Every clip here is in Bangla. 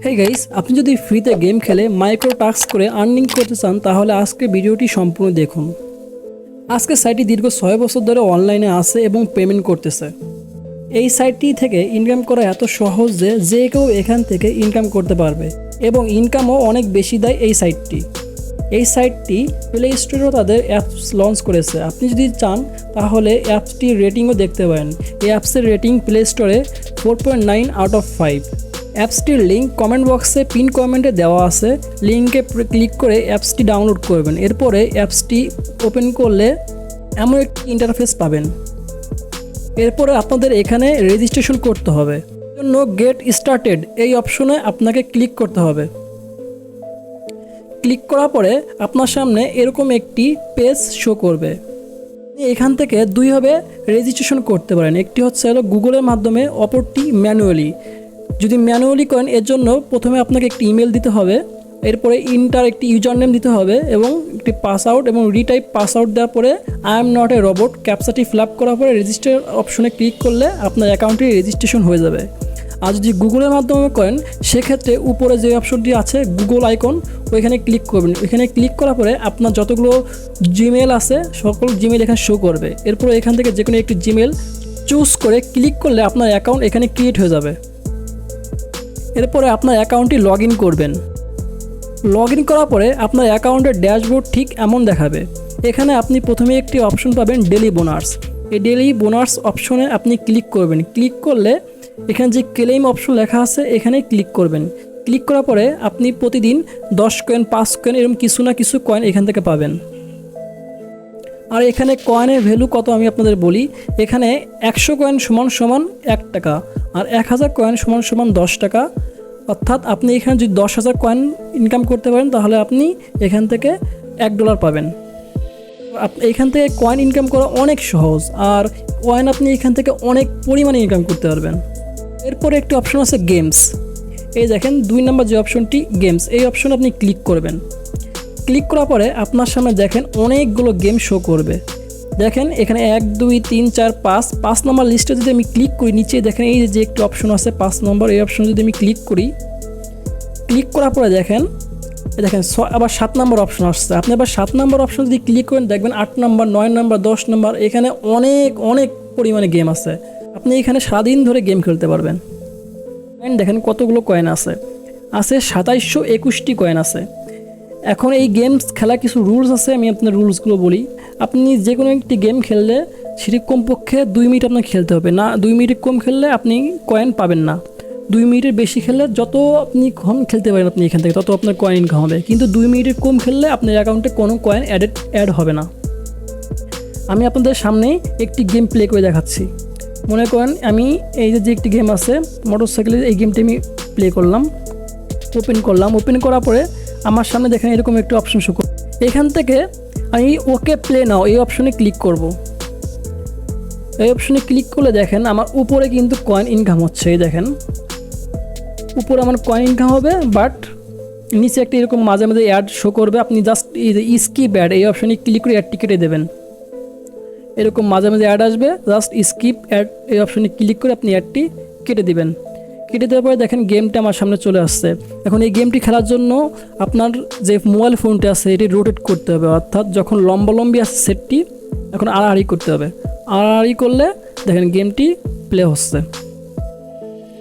হেই গাইস, আপনি যদি ফ্রিতে গেম খেলে মাইক্রো টাস্ক করে আর্নিং করতে চান তাহলে আজকে ভিডিওটি সম্পূর্ণ দেখুন। আজকে সাইটটি দীর্ঘ 6 বছর ধরে অনলাইনে আছে এবং পেমেন্ট করতেছে। এই সাইটটি থেকে ইনকাম করা এত সহজ যে কেউ এখান থেকে ইনকাম করতে পারবে এবং ইনকামও অনেক বেশি দেয় এই সাইটটি। এই সাইটটি প্লে স্টোরেও তাদের অ্যাপস লঞ্চ করেছে। আপনি যদি চান তাহলে অ্যাপসটির রেটিংও দেখতে পারেন। এই অ্যাপসের রেটিং প্লে স্টোরে 4.9 আউট অফ 5। অ্যাপসটির লিঙ্ক কমেন্ট বক্সে পিন কমেন্টে দেওয়া আছে। লিঙ্কে ক্লিক করে অ্যাপসটি ডাউনলোড করবেন। এরপরে অ্যাপসটি ওপেন করলে এমন একটি ইন্টারফেস পাবেন। এরপরে আপনাদের এখানে রেজিস্ট্রেশন করতে হবে। এর জন্য গেট স্টার্টেড এই অপশনে আপনাকে ক্লিক করতে হবে। ক্লিক করার পরে আপনার সামনে এরকম একটি পেজ শো করবে। এখান থেকে দুইভাবে রেজিস্ট্রেশন করতে পারেন। একটি হচ্ছে গুগলের মাধ্যমে, অপরটি ম্যানুয়ালি। যদি ম্যানুয়ালি করেন এর জন্য প্রথমে আপনাকে একটি ইমেল দিতে হবে, এরপরে একটি ইউজার নেম দিতে হবে এবং একটি পাসওয়ার্ড এবং রিটাইপ পাসওয়ার্ড দেওয়ার পরে I am not a robot ক্যাপচাটি ফিল আপ করার পরে রেজিস্টার অপশনে ক্লিক করলে আপনার অ্যাকাউন্টটি রেজিস্ট্রেশন হয়ে যাবে। আর যদি গুগলের মাধ্যমে করেন সেক্ষেত্রে উপরে যে অপশনটি আছে গুগল আইকন, ওইখানে ক্লিক করবেন। ওইখানে ক্লিক করার পরে আপনার যতগুলো জিমেল আছে সকল জিমেল এখানে শো করবে। এরপরে এখান থেকে যে কোনো একটি জিমেল চুজ করে ক্লিক করলে আপনার অ্যাকাউন্ট এখানে ক্রিয়েট হয়ে যাবে। এরপরে আপনার অ্যাকাউন্টটি লগ ইন করবেন। লগ ইন করার পরে আপনার অ্যাকাউন্টের ড্যাশবোর্ড ঠিক এমন দেখাবে। এখানে আপনি প্রথমে একটি অপশন পাবেন ডেলি বোনাস। এই ডেলি বোনাস অপশনে আপনি ক্লিক করবেন। ক্লিক করলে এখানে যে ক্লেম অপশন লেখা আছে এখানে ক্লিক করবেন। ক্লিক করার পরে আপনি প্রতিদিন 10 কয়েন, 5 কয়েন এরকম কিছু না কিছু কয়েন এখান থেকে পাবেন। আর এখানে কয়েনের ভ্যালু কত আমি আপনাদের বলি। এখানে 100 কয়েন সমান 1 টাকা, আর 1000 কয়েন সমান 10 টাকা। অর্থাৎ আপনি এখানে যদি 10,000 কয়েন ইনকাম করতে পারেন তাহলে আপনি এখান থেকে $1 পাবেন। এখান থেকে কয়েন ইনকাম করা অনেক সহজ, আর কয়েন আপনি এখান থেকে অনেক পরিমাণে ইনকাম করতে পারবেন। এরপরে একটি অপশন আছে গেমস। এই দেখেন 2 নম্বর যে অপশনটি গেমস, এই অপশনে আপনি ক্লিক করবেন। ক্লিক করার পরে আপনার সামনে দেখেন অনেকগুলো গেম শো করবে। দেখেন এখানে 1, 2, 3, 4, 5 নম্বর লিস্টে যদি আমি ক্লিক করি, নিচে দেখেন এই যে একটি অপশন আছে 5 নম্বর, এই অপশনে যদি আমি ক্লিক করি, ক্লিক করার পরে দেখেন আবার 7 নম্বর অপশন আসছে। আপনি আবার 7 নম্বর অপশন যদি ক্লিক করেন দেখবেন 8 নম্বর, 9 নম্বর, 10 নম্বর, এখানে অনেক পরিমাণে গেম আছে। আপনি এখানে সারাদিন ধরে গেম খেলতে পারবেন। দেখেন কতগুলো কয়েন আছে 2721টি কয়েন আছে। এখন এই গেমস খেলা কিছু রুলস আছে, আমি আপনার রুলসগুলো বলি। আপনি যে কোনো একটি গেম খেললে সেটি কমপক্ষে 2 মিনিট আপনাকে খেলতে হবে না। 2 মিনিটের কম খেললে আপনি কয়েন পাবেন না। 2 মিনিটের বেশি খেললে যত আপনি কম খেলতে পারেন আপনি এখান থেকে তত আপনার কয়েন ইনকাম হবে। কিন্তু 2 মিনিটের কম খেললে আপনার অ্যাকাউন্টে কোনো কয়েন অ্যাড হবে না। আমি আপনাদের সামনে একটি গেম প্লে করে দেখাচ্ছি। মনে করেন আমি এই যে একটি গেম আছে মোটরসাইকেলের, এই গেমটি আমি প্লে করলাম, ওপেন করার পরে আমার সামনে দেখেন এরকম একটি অপশন শো করবে। এখান থেকে আমি ওকে প্লে নাও এই অপশনে ক্লিক করব। এই অপশনে ক্লিক করলে দেখেন আমার উপরে কিন্তু কয়েন ইনকাম হচ্ছে। এই দেখেন উপরে আমার কয়েন ইনকাম হবে, বাট নিচে একটা এরকম মাঝে মাঝে অ্যাড শো করবে। আপনি জাস্ট স্কিপ অ্যাড এই অপশনে ক্লিক করে অ্যাডটি কেটে দেবেন। এরকম মাঝে মাঝে অ্যাড আসবে, জাস্ট স্কিপ অ্যাড এই অপশনে ক্লিক করে আপনি অ্যাডটি কেটে দিবেন। কেটে দেওয়ার পরে দেখেন গেমটা আমার সামনে চলে আসছে। এখন এই গেমটি খেলার জন্য আপনার যে মোবাইল ফোনটি আছে এটি রোটেট করতে হবে, অর্থাৎ যখন লম্বি আছে সেটটি এখন আড়াআড়ি করতে হবে। আড়াআড়ি করলে দেখেন গেমটি প্লে হচ্ছে।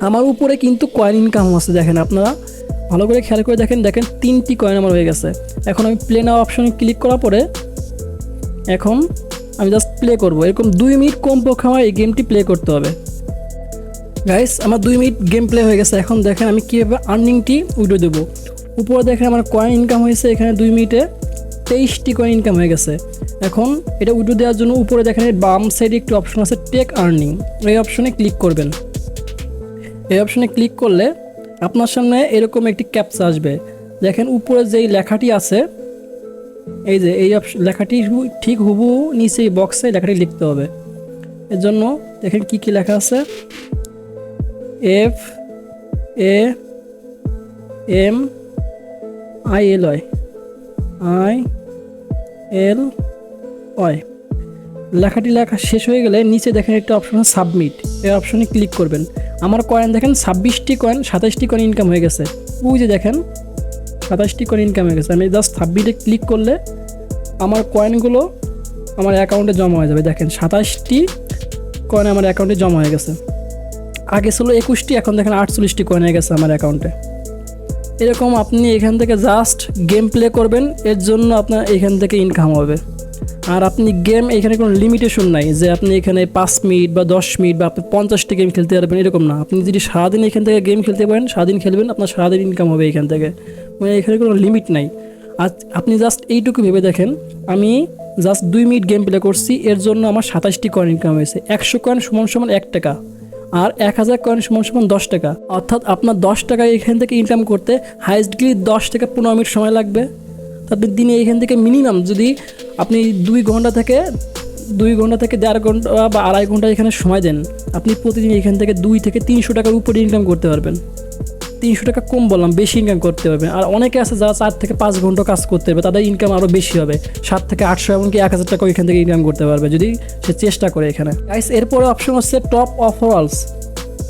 আমার উপরে কিন্তু কয়েন ইনকাম আছে। দেখেন আপনারা ভালো করে খেয়াল করে দেখেন 3টি কয়েন আমার হয়ে গেছে। এখন আমি প্লে নাও অপশনে ক্লিক করার পরে এখন আমি জাস্ট প্লে করব। এরকম 2 মিনিট কমপক্ষে আমার এই গেমটি প্লে করতে হবে। গাইস আমার 2 মিনিট গেম প্লে হয়ে গেছে। এখন দেখেন আমি কীভাবে আর্নিংটি উইড্রো দেবো। উপরে দেখেন আমার কয়েন ইনকাম হয়েছে, এখানে 2 মিনিটে 23টি কয়েন ইনকাম হয়ে গেছে। এখন এটা উইড্রো দেওয়ার জন্য উপরে দেখেন বাম সাইডে একটি অপশন আছে টেক আর্নিং, এই অপশনে ক্লিক করবেন। এই অপশনে ক্লিক করলে আপনার সামনে এরকম একটি ক্যাপচা আসবে। দেখেন উপরে যেই লেখাটি আছে এই যে এই লেখাটি ঠিক হুবহু নিচে এই বক্সে লেখাটি লিখতে হবে। এর জন্য দেখেন কি লেখা আছে, FAMILY লেখাটি লেখা শেষ হয়ে গেলে নিচে দেখেন একটা অপশন আছে সাবমিট, এই অপশনে ক্লিক করবেন। আমার কয়েন দেখেন 26টি কয়েন 27টি কয়েন ইনকাম হয়ে গেছে। ওই যে দেখেন 27টি কয়েন ইনকাম হয়ে গেছে। আমি জাস্ট সাবমিটে ক্লিক করলে আমার কয়েনগুলো আমার অ্যাকাউন্টে জমা হয়ে যাবে। দেখেন 27টি কয়েন আমার অ্যাকাউন্টে জমা হয়ে গেছে। আগে ছিল 21টি, এখন দেখেন 48টি কয়েন হয়ে গেছে আমার অ্যাকাউন্টে। এরকম আপনি এখান থেকে জাস্ট গেম প্লে করবেন, এর জন্য আপনার এখান থেকে ইনকাম হবে। আর আপনি গেম, এখানে কোনো লিমিটেশন নাই যে আপনি এখানে 5 মিনিট বা 10 মিনিট বা আপনি 50টি গেম খেলতে পারবেন, এরকম না। আপনি যদি সারাদিন এখান থেকে গেম খেলতে পারেন, সারাদিন খেলবেন, আপনার সারাদিন ইনকাম হবে এখান থেকে। মানে এখানে কোনো লিমিট নাই। আর আপনি জাস্ট এইটুকু ভেবে দেখেন, আমি জাস্ট 2 মিনিট গেম প্লে করছি, এর জন্য আমার 27টি কয়েন ইনকাম হয়েছে। 100 কয়েন সমান সমান 1 টাকা, আর 1000 কয়েন সমান সমান 10 টাকা। অর্থাৎ আপনার 10 টাকা এখান থেকে ইনকাম করতে হাইয়েস্টলি 10 থেকে 15 মিনিট সময় লাগবে। আপনি দিনে এখান থেকে মিনিমাম যদি আপনি 2 ঘন্টা থেকে 1.5 ঘন্টা বা 2.5 ঘন্টা এখানে সময় দেন, আপনি প্রতিদিন এখান থেকে 2 থেকে 300 টাকার উপরে ইনকাম করতে পারবেন। 300 টাকা কম বললাম, বেশি ইনকাম করতে পারবেন। আর অনেকে আছে যারা 4 থেকে 5 ঘন্টা কাজ করতে পারবে, তাদের ইনকাম আরও বেশি হবে। 7 থেকে 800 এমনকি 1000 টাকাও এখান থেকে ইনকাম করতে পারবে যদি সে চেষ্টা করে এখানে। গাইস, এরপরে অপশন হচ্ছে টপ অফারস।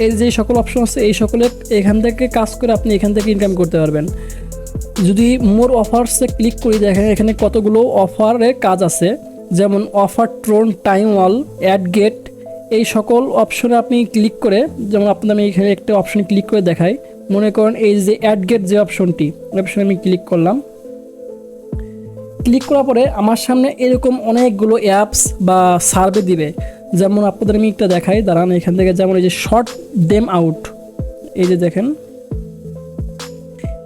এই যে সকল অপশন আছে, এই সকলে এখান থেকে কাজ করে আপনি এখান থেকে ইনকাম করতে পারবেন। যদি মোর অফার্সে ক্লিক করি, দেখেন এখানে কতগুলো অফারে কাজ আছে, যেমন অফার ট্রোন, টাইম ওয়াল, অ্যাড গেট। এই সকল অপশনে আপনি ক্লিক করে, যেমন আমি এখানে একটা অপশনে ক্লিক করে দেখাই। মনে করেন এই যে অ্যাড গেট যে অপশনটি, অপশনে আমি ক্লিক করলাম। ক্লিক করার পরে আমার সামনে এরকম অনেকগুলো অ্যাপস বা সার্ভে দিবে। যেমন আপনাদের আমি একটা দেখাই, দাঁড়ান। এখান থেকে যেমন এই যে শর্ট দেম আউট, এই যে দেখেন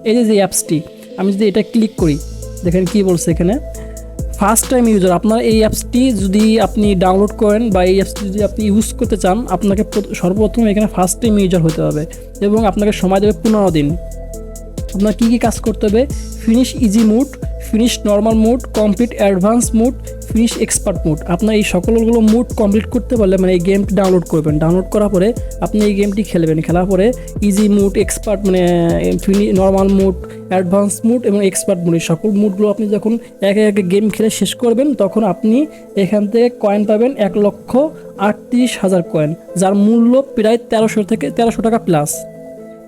এই যে অ্যাপসটি, আমি যদি এটা ক্লিক করি, দেখেন কি বলছে এখানে, ফার্স্ট টাইম ইউজার। আপনার এই অ্যাপসটি যদি আপনি ডাউনলোড করেন বা এই অ্যাপসটি যদি আপনি ইউজ করতে চান, আপনাকে সর্বপ্রথম এখানে ফার্স্ট টাইম ইউজার হতে হবে এবং আপনাকে সময় দেবে 15 দিন। আপনার কী কী কাজ করতে হবে: finish easy mode, finish normal mode, complete advance mode, finish expert mode. আপনার এই সকলগুলো মুড কমপ্লিট করতে পারলে মানে এই গেমটি ডাউনলোড করবেন। ডাউনলোড করার পরে আপনি এই গেমটি খেলবেন। খেলার পরে ইজি মুড, এক্সপার্ট মানে নর্মাল মুড, অ্যাডভান্স মুড এবং এক্সপার্ট মুড, এই সকল মুডগুলো আপনি যখন একে একে গেম খেলে শেষ করবেন, তখন আপনি এখান থেকে কয়েন পাবেন 1,38,000 কয়েন, যার মূল্য প্রায় 1300 টাকা প্লাস।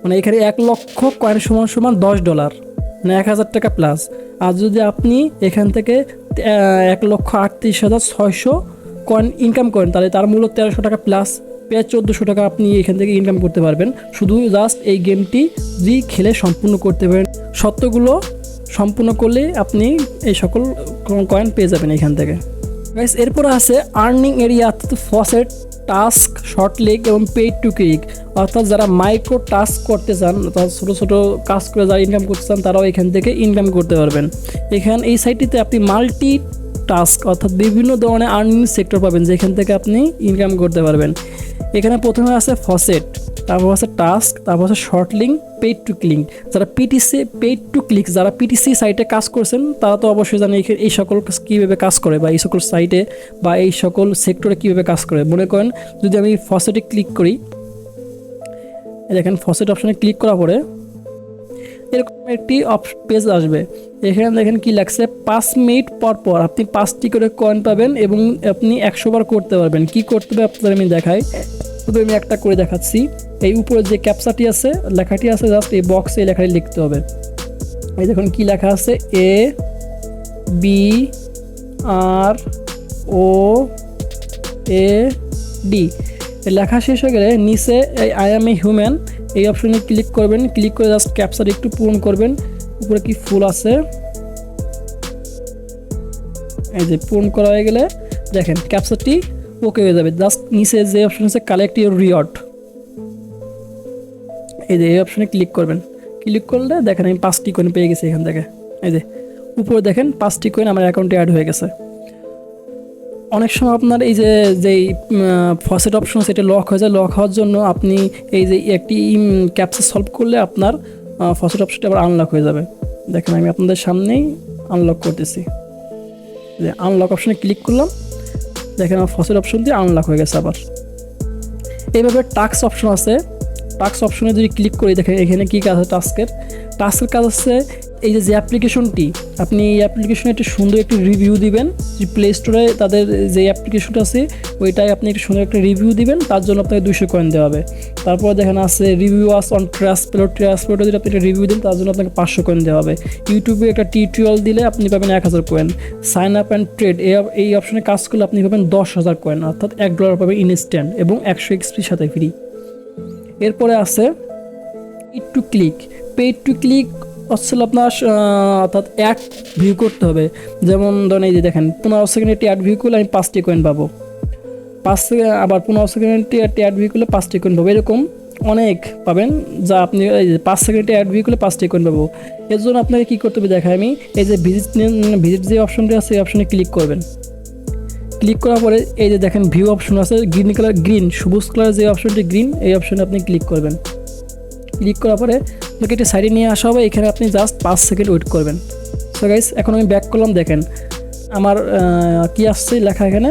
মানে এখানে 1 লক্ষ কয়েন সমান সমান $10, মানে 1000 টাকা প্লাস। আর যদি আপনি এখান থেকে 1,38,600 কয়েন ইনকাম করেন, তাহলে তার মূল্য 1300 টাকা প্লাস, প্রায় 1400 টাকা আপনি এখান থেকে ইনকাম করতে পারবেন, শুধু জাস্ট এই গেমটি যদি খেলে সম্পূর্ণ করতে পারেন। শর্তগুলো সম্পূর্ণ করলে আপনি এই সকল কয়েন পেয়ে যাবেন এখান থেকে। গাইস, এরপরে আছে আর্নিং এরিয়া, অর্থাৎ ফসেট, টাস্ক, শর্ট লিক এবং পেইড টু ক্লিক। অর্থাৎ যারা মাইক্রো টাস্ক করতে চান, অর্থাৎ ছোটো ছোটো কাজ করে যারা ইনকাম করতে চান, তারাও এখান থেকে ইনকাম করতে পারবেন। এই সাইটটিতে আপনি মাল্টি টাস্ক অর্থাৎ বিভিন্ন ধরনের আর্নিং সেক্টর পাবেন, যেখান থেকে আপনি ইনকাম করতে পারবেন। এখানে প্রথমে আছে ফসেট, তারপর আছে টাস্ক, তারপর আছে short link, paid two click. যারা যারা পিটিসি সাইটে কাজ করছেন, তারা তো অবশ্যই জানেন এই সকল কীভাবে কাজ করে বা এই সকল সাইটে বা এই সকল সেক্টরে কীভাবে কাজ করে। মনে করেন যদি আমি ফসেটে ক্লিক করি, দেখেন ফসেট অপশানে ক্লিক করার পরে এরকম একটি পেজ আসবে। এখানে দেখেন কি লাগছে, 5 মিনিট পর পর আপনি 5টি করে কয়েন পাবেন এবং আপনি 100 বার করতে পারবেন। কি করতে হবে আপনাদের আমি দেখাই, শুধু আমি একটা করে দেখাচ্ছি। এই উপরে যে ক্যাপচাটি আছে, লেখাটি আছে, জাস্ট এই বক্সে এই লেখাটি লিখতে হবে। এই দেখুন কি লেখা আছে, ABROAD। লেখা শেষ হয়ে গেলে নিচে এই আই এম এ হিউম্যান এই অপশনে ক্লিক করবেন। ক্লিক করে জাস্ট ক্যাপচাটি একটু পূরণ করবেন। উপরে কি ফুল আছে, এই যে পূরণ করা হয়ে গেলে দেখেন ক্যাপচাটি ওকে হয়ে যাবে। জাস্ট নিচে যে অপশন আছে কালেক্ট ইউর রিওয়ার্ড, এই যে এই অপশনে ক্লিক করবেন। ক্লিক করলে দেখেন আমি 5টি কয়েন পেয়ে গেছি এখান থেকে। এই যে উপরে দেখেন 5টি কয়েন আমার অ্যাকাউন্টে অ্যাড হয়ে গেছে। অনেক সময় আপনার এই যে যেই ফসেট অপশন সেটা লক হয়ে যায়। লক হওয়ার জন্য আপনি এই যে একটি ক্যাপচা সলভ করলে আপনার ফসেট অপশনটা আবার আনলক হয়ে যাবে। দেখেন আমি আপনাদের সামনেই আনলক করতেছি। যে আনলক অপশনে ক্লিক করলাম, দেখেন আমার ফসেট অপশন দিয়ে আনলক হয়ে গেছে আবার। এইভাবে টাস্ক অপশন আছে, টাস্ক অপশনে যদি ক্লিক করি, দেখেন এখানে কী কাজ আছে। টাস্কের কাজ আছে এই যে অ্যাপ্লিকেশনটি, আপনি এই অ্যাপ্লিকেশনে একটু সুন্দর একটি রিভিউ দিবেন, যে প্লে স্টোরে তাদের যে অ্যাপ্লিকেশনটা আছে ওইটাই আপনি একটু সুন্দর একটা রিভিউ দিবেন, তার জন্য আপনাকে 200 কয়েন দেওয়া হবে। তারপর দেখেন আছে রিভিউ আস অন ট্রান্সপোর্টে যদি আপনি একটা রিভিউ দেন তার জন্য আপনাকে 500 কয়েন দেওয়া হবে। ইউটিউবে একটা টিউটোরিয়াল দিলে আপনি পাবেন 1000 কয়েন। সাইন আপ অ্যান্ড ট্রেড এই অপশনে কাজ করলে আপনি পাবেন 10,000 কয়েন, অর্থাৎ $1 পাবেন ইনস্ট্যান্ট এবং 100 এক্সপির সাথে ফ্রি। এরপরে আছে পেইড টু ক্লিক হচ্ছে আপনার অর্থাৎ অ্যাড ভিউ করতে হবে। যেমন ধরেন এই যে দেখেন 15 সেকেন্ডে একটি অ্যাড ভিউ করলে আমি 5টি কয়েন পাবো, 5 সেকেন্ড আবার 15 সেকেন্ডে একটি অ্যাড ভিউ করলে 5টি কয়েন পাবো, এরকম অনেক পাবেন। যা আপনি এই যে 5 সেকেন্ডে অ্যাড ভিউ করলে 5টি কয়েন পাবো। এর জন্য আপনাকে কী করতে হবে দেখায় আমি, এই যে ভিজিট যে অপশনটি আছে এই অপশনে ক্লিক করবেন। ক্লিক করার পরে এই যে দেখেন ভিউ অপশন আছে গ্রিন সবুজ কালার যে অপশনটি গ্রিন, এই অপশনে আপনি ক্লিক করবেন। ক্লিক করার পরে আপনাকে একটি সাইডে নিয়ে আসা হবে, এখানে আপনি জাস্ট 5 সেকেন্ড ওয়েট করবেন। সো গাইস এখন আমি ব্যাক করলাম, দেখেন আমার কি আসছে লেখা এখানে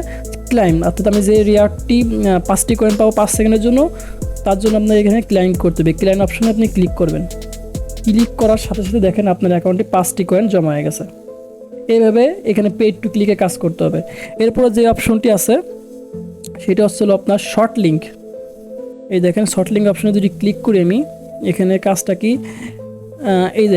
ক্লাইম, অর্থাৎ আমি যে রিওয়ার্ডটি 5টি কয়েন পাবো 5 সেকেন্ডের জন্য, তার জন্য আপনার এখানে ক্লাইম করতে হবে। ক্লাইম অপশনে আপনি ক্লিক করবেন। ক্লিক করার সাথে সাথে দেখেন আপনার অ্যাকাউন্টে 5টি কয়েন জমা হয়ে গেছে। এইভাবে এখানে পেইড টু ক্লিকে কাজ করতে হবে। এরপরে যে অপশনটি আছে সেটা হচ্ছে আপনার শর্ট লিঙ্ক। এই দেখেন শর্ট লিঙ্ক অপশনে যদি ক্লিক করি আমি, এখানে কাজটা কি, এই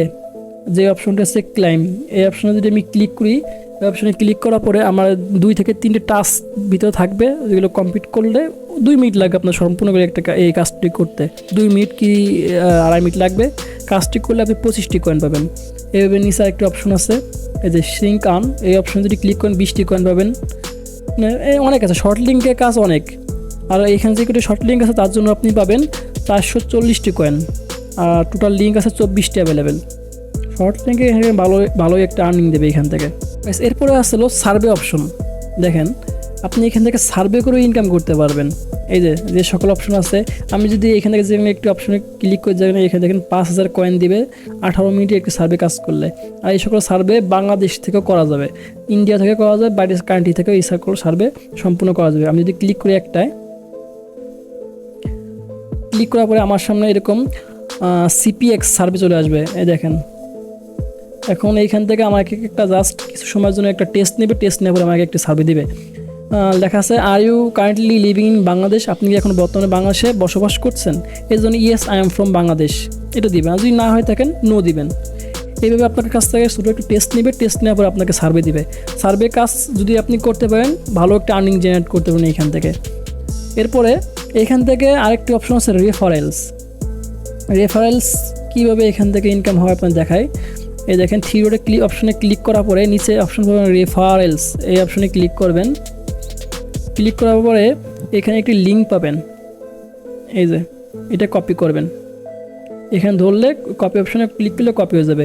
যে অপশনটা আছে ক্লাইম, এই অপশনে যদি আমি ক্লিক করি, এই অপশনে ক্লিক করার পরে আমার 2 থেকে 3টে টাস্ক ভিতরে থাকবে, যেগুলো কমপ্লিট করলে 2 মিনিট লাগবে আপনার সম্পূর্ণ করে এই কাজটি করতে। 2 মিনিট কি 2.5 মিনিট লাগবে। কাজটি করলে আপনি 25টি কয়েন পাবেন। এইভাবে নিচে আরেকটি অপশন আছে এই যে সিঙ্ক আন, এই অপশনে যদি ক্লিক করেন 20টি কয়েন পাবেন। অনেক আছে, শর্ট লিঙ্কের কাজ অনেক। আর এখানে যে একটা শর্ট লিঙ্ক আছে তার জন্য আপনি পাবেন 440টি কয়েন, আর টোটাল লিঙ্ক আছে 24টি অ্যাভেলেবেল। শর্ট লিঙ্কে এখানে ভালোই একটা আর্নিং দেবে এখান থেকে। এরপরে আসলো সার্ভে অপশন। দেখেন আপনি এখান থেকে সার্ভে করে ইনকাম করতে পারবেন। এই যে সকল অপশন আছে, আমি যদি এখান থেকে যেখানে একটি অপশনে ক্লিক করে যাবেন, এখানে দেখেন 5000 কয়েন দিবে 18 মিনিটে একটি সার্ভে কাজ করলে। আর এই সকল সার্ভে বাংলাদেশ থেকেও করা যাবে, ইন্ডিয়া থেকে করা যাবে, বাইরের কান্ট্রি থেকেও এই সকল সার্ভে সম্পূর্ণ করা যাবে। আমি যদি ক্লিক করি একটায়, ক্লিক করার পরে আমার সামনে এরকম CPX সার্ভে চলে আসবে। এই দেখেন এখন এইখান থেকে আমাকে একটা জাস্ট কিছু সময়ের জন্য একটা টেস্ট নেবে, টেস্ট নেওয়ার পরে আমাকে একটা সার্ভে দিবে। লেখা আছে are you currently living in Bangladesh, আপনি কি এখন বর্তমানে বাংলাদেশে বসবাস করছেন? এর জন্য yes I am from Bangladesh এটা দিবেন, আর যদি না হয়ে থাকেন নো দিবেন। এইভাবে আপনার কাছ থেকে ছোটো একটু টেস্ট নেবে, টেস্ট নেওয়ার পর আপনাকে সার্ভে দিবে। সার্ভে কাজ যদি আপনি করতে পারেন ভালো একটা আর্নিং জেনারেট করতে পারেন এইখান থেকে। এরপরে এখান থেকে আরেকটি অপশন আছে রেফারেলস। কীভাবে এখান থেকে ইনকাম হয় আপনার দেখায়। এই দেখেন থ্রি ডটে অপশনে ক্লিক করার পরে নিচে অপশন পাবেন রেফারেলস, এই অপশনে ক্লিক করবেন। ক্লিক করার পরে এখানে একটি লিঙ্ক পাবেন, এই যে এটা কপি করবেন। এখানে ধরলে কপি অপশনে ক্লিক করলে কপি হয়ে যাবে।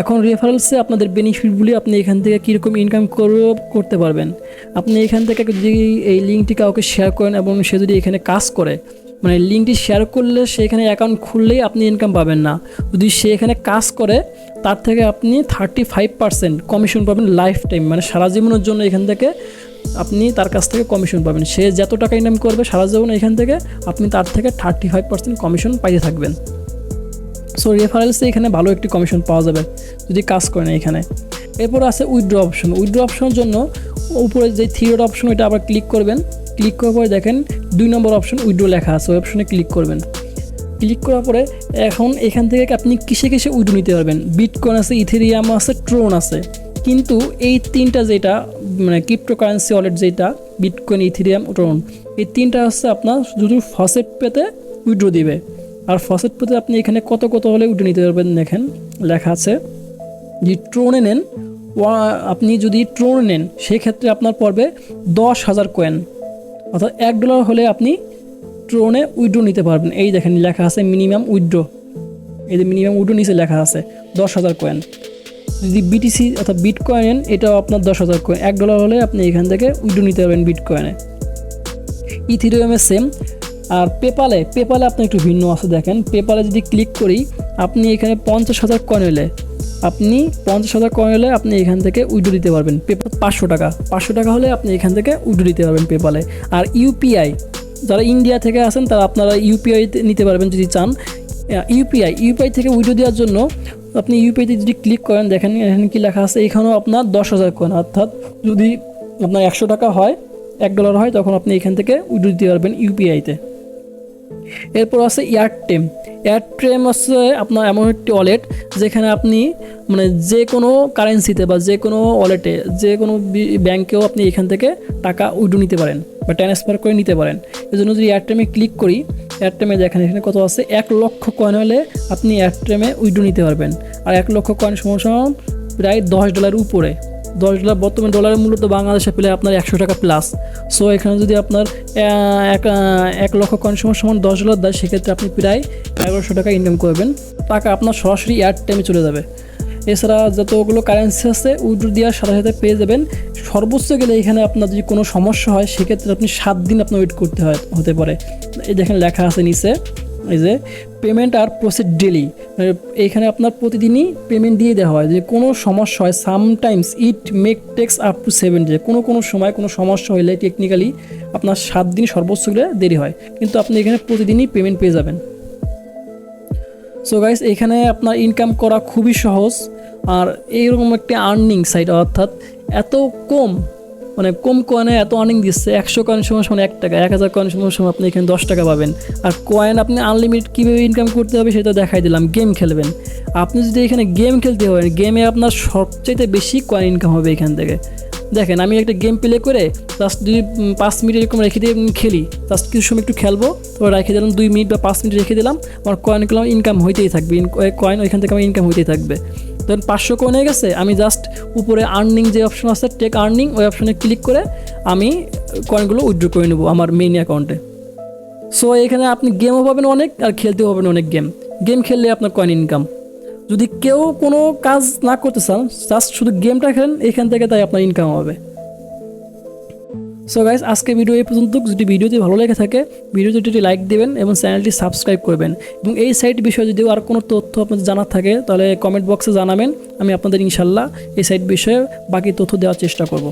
এখন রেফারেলসে আপনাদের বেনিফিটগুলি আপনি এখান থেকে কীরকম ইনকাম করতে পারবেন। আপনি এখান থেকে যদি এই লিঙ্কটি কাউকে শেয়ার করেন এবং সে যদি এখানে কাজ করে, মানে লিঙ্কটি শেয়ার করলে সে এখানে অ্যাকাউন্ট খুললেই আপনি ইনকাম পাবেন না, যদি সে এখানে কাজ করে তার থেকে আপনি 35% কমিশন পাবেন লাইফ টাইম, মানে সারা জীবনের জন্য এখান থেকে আপনি তার কাছ থেকে কমিশন পাবেন। সে যত টাকা ইনকাম করবে সারা জীবন এখান থেকে আপনি তার থেকে 35% কমিশন পাইতে থাকবেন। সো রেফারেলসে এখানে ভালো একটি কমিশন পাওয়া যাবে যদি কাজ করেন এখানে। এরপর আছে উইথড্র অপশন। উইথড্র অপশনের জন্য উপরে যে থ্রি ডট অপশন ওইটা আবার ক্লিক করবেন। ক্লিক করার পরে দেখেন 2 নম্বর অপশন উইথড্র লেখা আছে, ওই অপশনে ক্লিক করবেন। ক্লিক করার পরে এখন এখান থেকে আপনি কিসে উইথড্র নিতে পারবেন। বিটকয়েন আছে, ইথেরিয়াম আছে, ট্রোন আছে, কিন্তু এই 3টা যেটা মানে ক্রিপ্টোকারেন্সি ওয়ালেট যেটা বিটকয়েন, ইথেরিয়াম, ট্রোন, এই 3টা হচ্ছে আপনার শুধু ফসেট পেতে উইথড্র দিবে। আর ফসেট পেতে আপনি এখানে কত হলে উইথড্র নিতে পারবেন দেখেন লেখা আছে। যদি ট্রোনে নেন, আপনি যদি ট্রোন নেন সেক্ষেত্রে আপনার পড়বে 10,000 কয়েন, অর্থাৎ $1 হলে আপনি ট্রোনে উইথড্র নিতে পারবেন। এই দেখেন লেখা আছে মিনিমাম উইথড্র, এই যে মিনিমাম উইথড্র নিচে লেখা আছে 10,000 কয়েন। যদি বিটিসি অর্থাৎ বিটকয়েন নেন এটাও আপনার 10,000 কয়েন, $1 হলে আপনি এখান থেকে উইথড্র নিতে পারবেন বিটকয়েনে। ইথেরিয়ামে সেম। আর পেপালে আপনি একটু ভিন্ন আছে দেখেন। পেপালে যদি ক্লিক করি আপনি এখানে 50,000 কয়েন হলে আপনি এখান থেকে উইথড্র দিতে পারবেন। পেপাল 500 টাকা হলে আপনি এখান থেকে উইথড্র দিতে পারবেন পেপালে। আর ইউপিআই যারা ইন্ডিয়া থেকে আসেন তারা আপনারা ইউপিআই নিতে পারবেন যদি চান। ইউপিআই থেকে উইথড্র দেওয়ার জন্য আপনি ইউপিআইতে যদি ক্লিক করেন দেখেন এখানে কি লেখা আছে, এখানেও আপনার 10,000 কয়েন, অর্থাৎ যদি আপনার 100 টাকা হয়, $1 হয়, তখন আপনি এখান থেকে উইথড্র দিতে পারবেন ইউপিআইতে। এরপর আছে এয়ারটেম। এয়ারটেম হচ্ছে আপনার এমন একটি ওয়ালেট যেখানে আপনি মানে যে কোনো কারেন্সিতে বা যে কোনো ওয়ালেটে যে কোনো ব্যাংকেও আপনি এখান থেকে টাকা উইথড্র নিতে পারেন বা ট্রান্সফার করে নিতে পারেন। এই জন্য যদি এয়ারটেমে ক্লিক করি, এয়ারটেমে দেখেন এখানে কত আছে, 1 লক্ষ কয়েন হলে আপনি এয়ারটেমে উইথড্র নিতে পারবেন। আর 1 লক্ষ কয়েন সমান প্রায় $10 উপরে। $10 বর্তমানে ডলারের মূল্য তো বাংলাদেশে পেলে আপনার 100 টাকা প্লাস। সো এখানে যদি আপনার 1 লক্ষ কয়েন সমান $10 দেয়, সেক্ষেত্রে আপনি প্রায় 1100 টাকা ইনকাম করবেন। টাকা আপনার সরাসরি এয়ারটেমে চলে যাবে। এছাড়া যতগুলো কারেন্সি আছে উইথড্র দেওয়ার সাথে সাথে পেয়ে যাবেন। সর্বোচ্চ গেলে এখানে আপনার যদি কোনো সমস্যা হয় সেক্ষেত্রে আপনি 7 দিন আপনার ওয়েট করতে হতে পারে। এই দেখেন লেখা আছে নিচে, এই যে পেমেন্ট আর প্রসেস ডেলি, এইখানে আপনার প্রতিদিনই পেমেন্ট দিয়ে দেওয়া হয়। যে কোনো সমস্যা হয়, sometimes it takes up to 7 day, কোনো সময় কোনো সমস্যা হলে টেকনিক্যালি আপনার 7 দিন সর্বোচ্চ গেলে দেরি হয়, কিন্তু আপনি এখানে প্রতিদিনই পেমেন্ট পেয়ে যাবেন। সো গাইস, এখানে আপনার ইনকাম করা খুবই সহজ। আর এইরকম একটা আর্নিং সাইট, অর্থাৎ এত কম কম কয়েনে এত আর্নিং দিচ্ছে। 100 কয়েন সমান $1 টাকা, 1000 কয়েন সমান আপনি এখানে $10 টাকা পাবেন। আর কয়েন আপনি আনলিমিটেড কীভাবে ইনকাম করতে হবে সেটা দেখাই দিলাম। গেম খেলবেন, আপনি যদি এখানে গেম খেলতে পারেন, গেমে আপনার সবচেয়ে বেশি কয়েন ইনকাম হবে এখান থেকে। দেখেন আমি একটা গেম প্লে করে জাস্ট যদি 5 মিনিট এরকম রেখে দিয়ে খেলি, জাস্ট কিছু সময় একটু খেলবো, তারপর রেখে দিলাম 2 মিনিট বা 5 মিনিট রেখে দিলাম, আমার কয়েনগুলো ইনকাম হইতেই থাকবে। কয়েন ওইখান থেকে আমার ইনকাম হইতেই থাকবে। ধরুন 500 কয়েন হয়ে গেছে, আমি জাস্ট উপরে আর্নিং যে অপশন আছে, টেক আর্নিং, ওই অপশনে ক্লিক করে আমি কয়েনগুলো উইথড্র করে নেবো আমার মেইন অ্যাকাউন্টে। সো এখানে আপনি গেমও পাবেন অনেক, আর খেলতেও পাবেন অনেক। গেম খেললে আপনার কয়েন ইনকাম। যদি কেউ কোনো কাজ না করতে চান, জাস্ট শুধু গেমটা খেলেন এখান থেকে, তাই আপনার ইনকাম হবে। সো গাইস, আজকে ভিডিও এই পর্যন্ত। যদি ভিডিওটি ভালো লেগে থাকে ভিডিওতে একটি লাইক দেবেন এবং চ্যানেলটি সাবস্ক্রাইব করবেন। এবং এই সাইট বিষয়ে যদি আর কোনো তথ্য আপনাদের জানার থাকে তাহলে কমেন্ট বক্সে জানাবেন, আমি আপনাদের ইনশাল্লাহ এই সাইট বিষয়ে বাকি তথ্য দেওয়ার চেষ্টা করব।